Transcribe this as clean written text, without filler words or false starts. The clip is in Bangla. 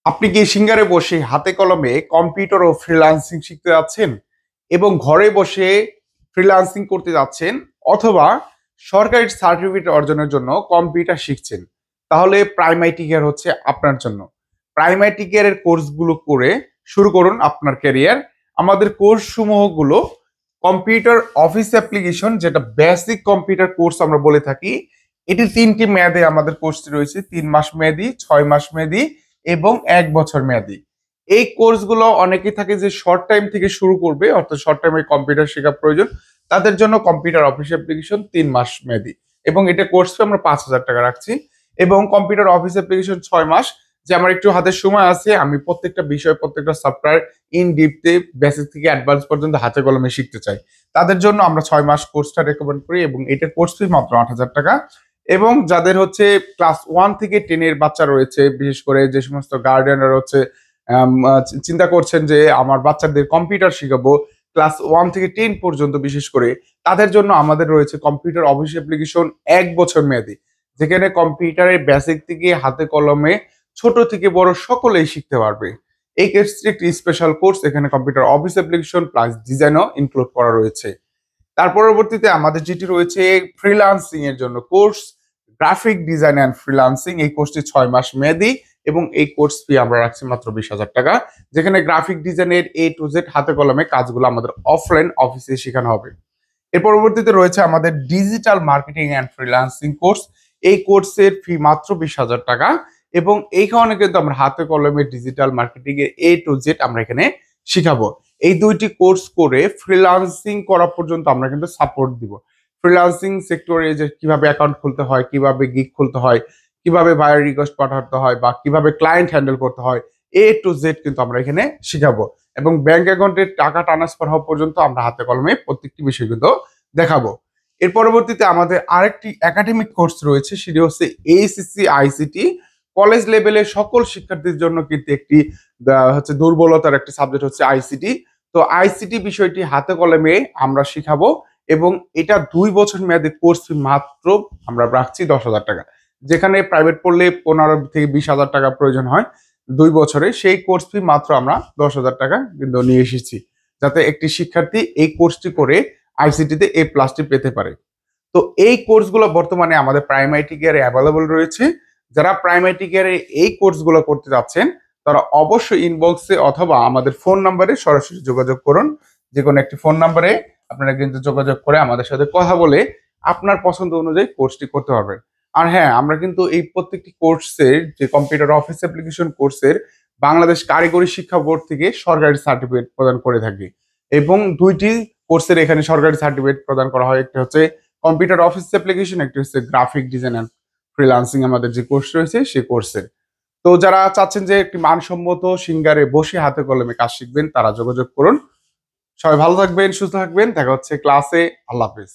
আপনি কি সিঙ্গারে বসে হাতে কলমে কম্পিউটার ও ফ্রিল্যান্সিং শিখতে যাচ্ছেন এবং ঘরে বসে ফ্রিল্যান্সিং করতে যাচ্ছেন, অথবা সরকারি সার্টিফিকেট অর্জনের জন্য কম্পিউটার শিখছেন? তাহলে প্রাইমাইটিকেয়ার হচ্ছে আপনার জন্য। প্রাইমাইটিকেয়ারের কোর্সগুলো করে শুরু করুন আপনার ক্যারিয়ার। আমাদের কোর্স সমূহগুলো কম্পিউটার অফিস অ্যাপ্লিকেশন, যেটা বেসিক কম্পিউটার কোর্স আমরা বলে থাকি। এটি 3টি মেয়াদে আমাদের কোর্সটি রয়েছে: 3 মাস মেয়াদি, 6 মাস মেয়াদি এবং 1 বছর মেয়াদি। এই কোর্সগুলো অনেকেই থাকে যে শর্ট টাইম থেকে শুরু করবে, অর্থাৎ শর্ট টাইমে কম্পিউটার শেখা প্রয়োজন, তাদের জন্য কম্পিউটার অফিস অ্যাপ্লিকেশন 3 মাস মেয়াদি, এবং এটা কোর্স ফি আমরা 5,000 টাকা রাখছি। এবং কম্পিউটার অফিস অ্যাপ্লিকেশন 6 মাস, যে আমার একটু হাতে সময় আছে, আমি প্রত্যেকটা বিষয়, প্রত্যেকটা সফটওয়্যার ইন ডিপতে বেসিক থেকে অ্যাডভান্স পর্যন্ত হাতে কলমে শিখতে চাই, তাদের জন্য আমরা 6 মাস কোর্সটা রেকমেন্ড করি, এবং এটা কোর্স ফি মাত্র 8,000 টাকা। এবং যাদের হচ্ছে ক্লাস 1 থেকে 10 এর বাচ্চা রয়েছে, বিশেষ করে যে সমস্ত গার্ডিয়ানরা হচ্ছে চিন্তা করছেন যে আমার বাচ্চাদের কম্পিউটার শিখাবো ক্লাস 1 থেকে 10 পর্যন্ত, বিশেষ করে তাদের জন্য আমাদের রয়েছে কম্পিউটার অফিস অ্যাপ্লিকেশন 1 বছর মেয়াদি, যেখানে কম্পিউটারের বেসিক থেকে হাতে কলমে ছোট থেকে বড় সকলেই শিখতে পারবে। এই ক্ষেত্রে একটি স্পেশাল কোর্স, এখানে কম্পিউটার অফিস অ্যাপ্লিকেশন প্লাস ডিজাইনও ইনক্লুড করা রয়েছে। তার পরবর্তীতে আমাদের যেটি রয়েছে ফ্রিল্যান্সিং এর জন্য course, graphic design and freelancing. এই কোর্সটি 6 মাস মেয়াদি, এবং এই কোর্স ফি আমরা রাখছি মাত্র 20,000 টাকা, যেখানে গ্রাফিক ডিজাইনের A to Z হাতে কলমে কাজগুলো আমাদের অফলাইন অফিসে শেখানো হবে। এর পরবর্তীতে রয়েছে আমাদের digital marketing and freelancing course. এই কোর্সের ফি মাত্র 20,000 টাকা, এবং এইখানে কিন্তু আমরা হাতে কলমে ডিজিটাল মার্কেটিং এর A to Z আমরা এখানে শিখাবো। এই দুইটি কোর্স করে ফ্রিল্যান্সিং করা পর্যন্ত আমরা কিন্তু সাপোর্ট দিব। ফ্রিল্যান্সিং সেক্টরে যে কিভাবে অ্যাকাউন্ট খুলতে হয়, কিভাবে গিগ খুলতে হয়, কিভাবে বায়ার রিকোয়েস্ট পাঠাতে হয়, বা কিভাবে ক্লায়েন্ট হ্যান্ডেল করতে হয়, A to Z কিন্তু আমরা এখানে শিখাবো। এবং ব্যাংক অ্যাকাউন্টে টাকা ট্রান্সফার হওয়া পর্যন্ত আমরা হাতে কলমে প্রত্যেকটি বিষয় কিন্তু দেখাবো। এর পরবর্তীতে আমাদের আরেকটি একাডেমিক কোর্স রয়েছে, সেটি হচ্ছে ACC ICT। কলেজ লেভেলের সকল শিক্ষার্থীর জন্য কিন্তু একটি হচ্ছে দুর্বলতার একটি সাবজেক্ট হচ্ছে আইসিটি। তো আইসিটি বিষয়টি হাতে কলমে আমরা শিখাবো, এবং এটা 2 বছর মেয়াদী কোর্স ফি মাত্র আমরা রাখছি 10,000 টাকা। যেখানে প্রাইভেট পড়লে 15 থেকে 20,000 টাকা প্রয়োজন হয় 2 বছরে, সেই কোর্স ফি মাত্র আমরা 10,000 টাকা কিন্তু নিয়ে এসেছি, যাতে একটি শিক্ষার্থী এই কোর্সটি করে আইসিটিতে A+টি পেতে পারে। তো এই কোর্সগুলো বর্তমানে আমাদের প্রাইমারি কেয়ারে অ্যাভেলেবল রয়েছে। যারা প্রাইমারি কেয়ারে এই কোর্সগুলো করতে যাচ্ছেন, তারা অবশ্যই ইনবক্সে অথবা আমাদের ফোন নাম্বারে সরাসরি যোগাযোগ করুন। যে কোনো একটি ফোন নাম্বারে আপনারা কিন্তু যোগাযোগ করে আমাদের সাথে কথা বলে আপনার পছন্দ অনুযায়ী কোর্সটি করতে পারবেন। আর হ্যাঁ, আমরা কিন্তু এই প্রত্যেকটি কোর্সের, যে কম্পিউটার অফিস অ্যাপ্লিকেশন কোর্সের, বাংলাদেশ কারিগরি শিক্ষা বোর্ড থেকে সরকারি সার্টিফিকেট প্রদান করে থাকি, এবং 2টি কোর্সের এখানে সরকারি সার্টিফিকেট প্রদান করা হয়। একটা হচ্ছে কম্পিউটার অফিস অ্যাপ্লিকেশন, একটি হচ্ছে গ্রাফিক ডিজাইন অ্যান্ড ফ্রিল্যান্সিং আমাদের যে কোর্স রয়েছে সেই কোর্সের। তো যারা চাচ্ছেন যে একটি মানসম্মত সিঙ্গারে বসে হাতে কলমে কাজ শিখবেন, তারা যোগাযোগ করুন। সবাই ভালো থাকবেন, সুস্থ থাকবেন, দেখা হচ্ছে ক্লাসে। আল্লাহ হাফেজ।